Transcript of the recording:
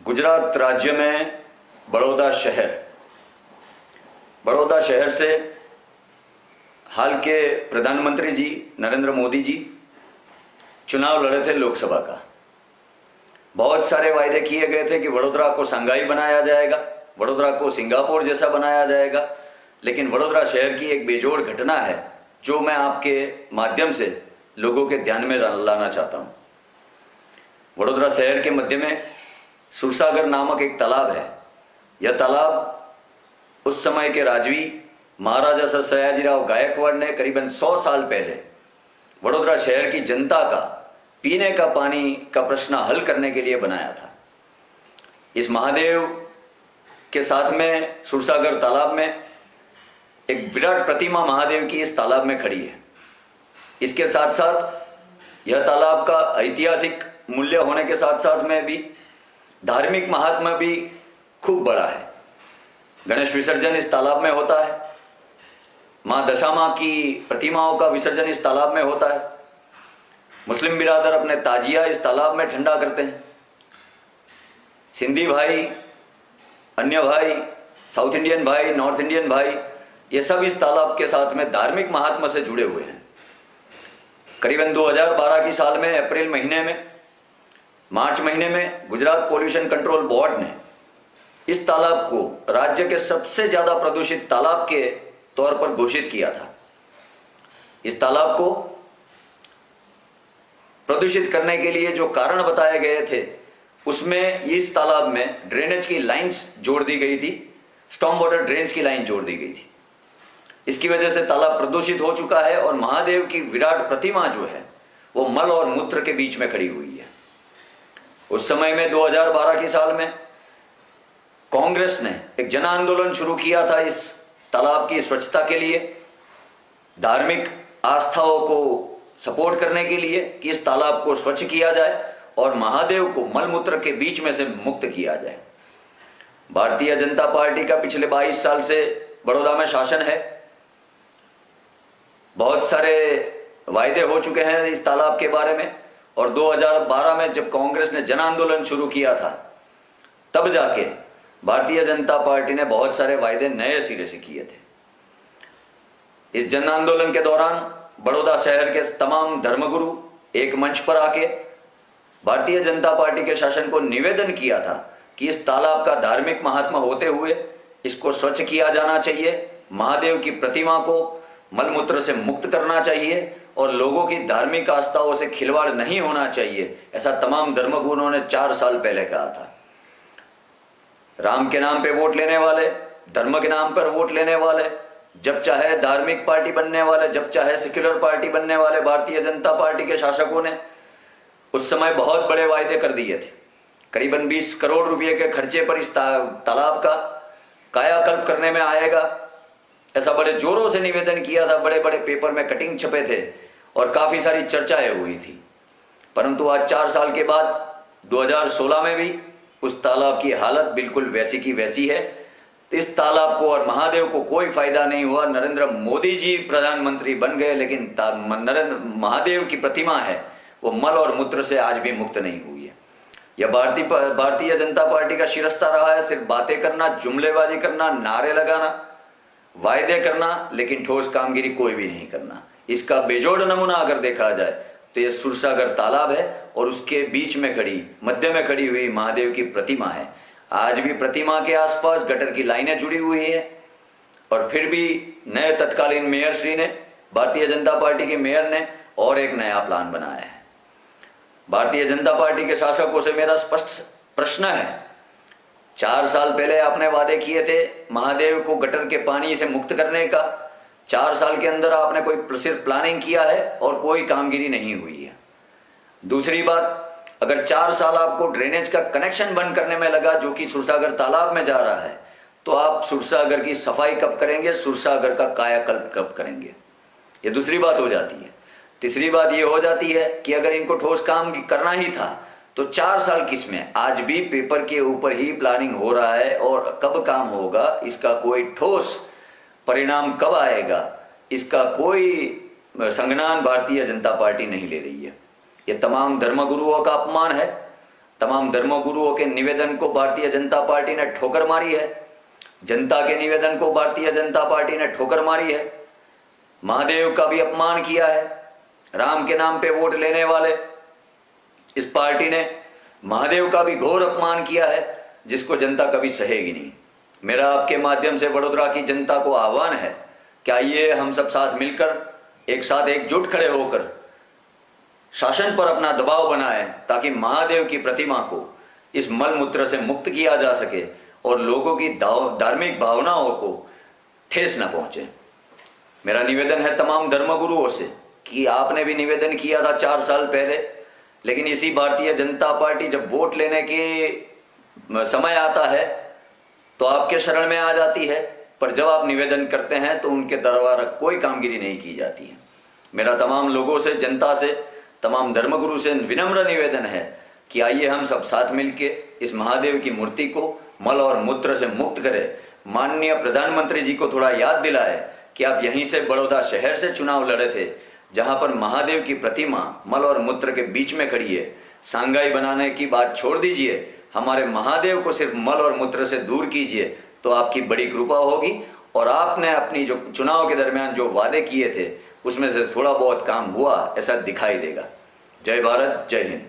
गुजरात राज्य में बड़ौदा शहर से हाल के प्रधानमंत्री जी नरेंद्र मोदी जी चुनाव लड़े थे लोकसभा का। बहुत सारे वायदे किए गए थे कि वडोदरा को शंघाई बनाया जाएगा, वडोदरा को सिंगापुर जैसा बनाया जाएगा। लेकिन वडोदरा शहर की एक बेजोड़ घटना है जो मैं आपके माध्यम से लोगों के ध्यान में लाना चाहता हूं। वडोदरा शहर के मध्य में सुरसागर नामक एक तालाब है। यह तालाब उस समय के राजवी महाराजा सर सयाजीराव गायकवाड़ ने करीबन 100 साल पहले वडोदरा शहर की जनता का पीने का पानी का प्रश्न हल करने के लिए बनाया था। इस महादेव के साथ में सुरसागर तालाब में एक विराट प्रतिमा महादेव की इस तालाब में खड़ी है। इसके साथ साथ यह तालाब का ऐतिहासिक मूल्य होने के साथ साथ में भी धार्मिक महात्मा भी खूब बड़ा है। गणेश विसर्जन इस तालाब में होता है। मां दशामा की प्रतिमाओं का विसर्जन इस तालाब में होता है। मुस्लिम बिरादर अपने ताजिया इस तालाब में ठंडा करते हैं। सिंधी भाई, अन्य भाई, साउथ इंडियन भाई, नॉर्थ इंडियन भाई, ये सब इस तालाब के साथ में धार्मिक महात्मा से जुड़े हुए हैं। करीबन 2012 की साल में अप्रैल महीने में, मार्च महीने में गुजरात पोल्यूशन कंट्रोल बोर्ड ने इस तालाब को राज्य के सबसे ज्यादा प्रदूषित तालाब के तौर पर घोषित किया था। इस तालाब को प्रदूषित करने के लिए जो कारण बताए गए थे उसमें इस तालाब में ड्रेनेज की लाइंस जोड़ दी गई थी, स्टॉर्म वाटर ड्रेन्स की लाइन जोड़ दी गई थी। इसकी वजह से तालाब प्रदूषित हो चुका है और महादेव की विराट प्रतिमा जो है वो मल और मूत्र के बीच में खड़ी हुई है। उस समय में 2012 की साल में कांग्रेस ने एक जन आंदोलन शुरू किया था इस तालाब की स्वच्छता के लिए, धार्मिक आस्थाओं को सपोर्ट करने के लिए कि इस तालाब को स्वच्छ किया जाए और महादेव को मलमूत्र के बीच में से मुक्त किया जाए। भारतीय जनता पार्टी का पिछले 22 साल से बड़ौदा में शासन है। बहुत सारे वायदे हो चुके हैं इस तालाब के बारे में और 2012 में जब कांग्रेस ने जन आंदोलन शुरू किया था तब जाके भारतीय जनता पार्टी ने बहुत सारे वायदे नए सिरे से किए थे। इस जन आंदोलन के दौरान बड़ौदा शहर के तमाम धर्मगुरु एक मंच पर आके भारतीय जनता पार्टी के शासन को निवेदन किया था कि इस तालाब का धार्मिक महात्मा होते हुए इसको स्वच्छ किया जाना चाहिए, महादेव की प्रतिमा को मलमूत्र से मुक्त करना चाहिए और लोगों की धार्मिक आस्थाओं से खिलवाड़ नहीं होना चाहिए। ऐसा तमाम धर्मगुरुओं ने 4 साल पहले कहा था। राम के नाम पे वोट लेने वाले, धर्म के नाम पर वोट लेने वाले, जब चाहे धार्मिक पार्टी बनने वाले, जब चाहे सेक्युलर पार्टी बनने वाले भारतीय जनता पार्टी के शासकों ने उस समय बहुत बड़े वायदे कर दिए थे। करीबन 20 करोड़ रुपए के खर्चे पर इस तालाब का कायाकल्प करने में आएगा, ऐसा बड़े जोरों से निवेदन किया था। बड़े बड़े पेपर में कटिंग छपे थे और काफी सारी चर्चाएं हुई थी। परंतु आज 4 साल के बाद 2016 में भी उस तालाब की हालत बिल्कुल वैसी की वैसी है। इस तालाब को और महादेव को कोई फायदा नहीं हुआ। नरेंद्र मोदी जी प्रधानमंत्री बन गए लेकिन नरेंद्र महादेव की प्रतिमा है वो मल और मूत्र से आज भी मुक्त नहीं हुई है। यह भारतीय जनता पार्टी का शिरस्ता रहा है, सिर्फ बातें करना, जुमलेबाजी करना, नारे लगाना, वायदे करना, लेकिन ठोस कामगिरी कोई भी नहीं करना। इसका बेजोड़ नमूना अगर देखा जाए तो यह सुरसागर तालाब है और उसके बीच में खड़ी, मध्य में खड़ी हुई महादेव की प्रतिमा है। आज भी प्रतिमा के आसपास गटर की लाइनें जुड़ी हुई है और फिर भी नए तत्कालीन मेयर श्री ने, भारतीय जनता पार्टी के मेयर ने और एक नया प्लान बनाया है। भारतीय जनता पार्टी के शासकों से मेरा स्पष्ट प्रश्न है, 4 साल पहले आपने वादे किए थे महादेव को गटर के पानी से मुक्त करने का। 4 साल के अंदर आपने कोई सिर्फ प्लानिंग किया है और कोई कामगिरी नहीं हुई है। दूसरी बात, अगर 4 साल आपको ड्रेनेज का कनेक्शन बंद करने में लगा जो कि सुरसागर तालाब में जा रहा है, तो आप सुरसागर की सफाई कब करेंगे, सुरसागर का कायाकल्प कब करेंगे? ये दूसरी बात हो जाती है। तीसरी बात ये हो जाती है कि अगर इनको ठोस काम करना ही था तो 4 साल किसमें, आज भी पेपर के ऊपर ही प्लानिंग हो रहा है और कब काम होगा, इसका कोई ठोस परिणाम कब आएगा, इसका कोई संज्ञान भारतीय जनता पार्टी नहीं ले रही है। ये तमाम धर्मगुरुओं का अपमान है, तमाम धर्मगुरुओं के निवेदन को भारतीय जनता पार्टी ने ठोकर मारी है। जनता के निवेदन को भारतीय जनता पार्टी ने ठोकर मारी है। महादेव का भी अपमान किया है। राम के नाम पे वोट लेने वाले इस पार्टी ने महादेव का भी घोर अपमान किया है, जिसको जनता कभी सहेगी नहीं। मेरा आपके माध्यम से वडोदरा की जनता को आह्वान है कि आइए हम सब साथ मिलकर एक साथ एकजुट खड़े होकर शासन पर अपना दबाव बनाएं, ताकि महादेव की प्रतिमा को इस मल मूत्र से मुक्त किया जा सके और लोगों की धार्मिक भावनाओं को ठेस न पहुंचे। मेरा निवेदन है तमाम धर्मगुरुओं से कि आपने भी निवेदन किया था 4 साल पहले, लेकिन इसी भारतीय जनता पार्टी जब वोट लेने के समय आता है तो आपके शरण में आ जाती है, पर जब आप निवेदन करते हैं तो उनके द्वारा कोई कामगिरी नहीं की जाती है। मेरा तमाम लोगों से, जनता से, तमाम धर्मगुरु से विनम्र निवेदन है कि आइए हम सब साथ मिलकर इस महादेव की मूर्ति को मल और मूत्र से मुक्त करें। माननीय प्रधानमंत्री जी को थोड़ा याद दिलाए कि आप यहीं से बड़ौदा शहर से चुनाव लड़े थे, जहां पर महादेव की प्रतिमा मल और मूत्र के बीच में खड़ी है। सांगाई बनाने की बात छोड़ दीजिए, हमारे महादेव को सिर्फ मल और मूत्र से दूर कीजिए तो आपकी बड़ी कृपा होगी और आपने अपनी जो चुनाव के दरमियान जो वादे किए थे उसमें से थोड़ा बहुत काम हुआ ऐसा दिखाई देगा। जय भारत, जय हिंद।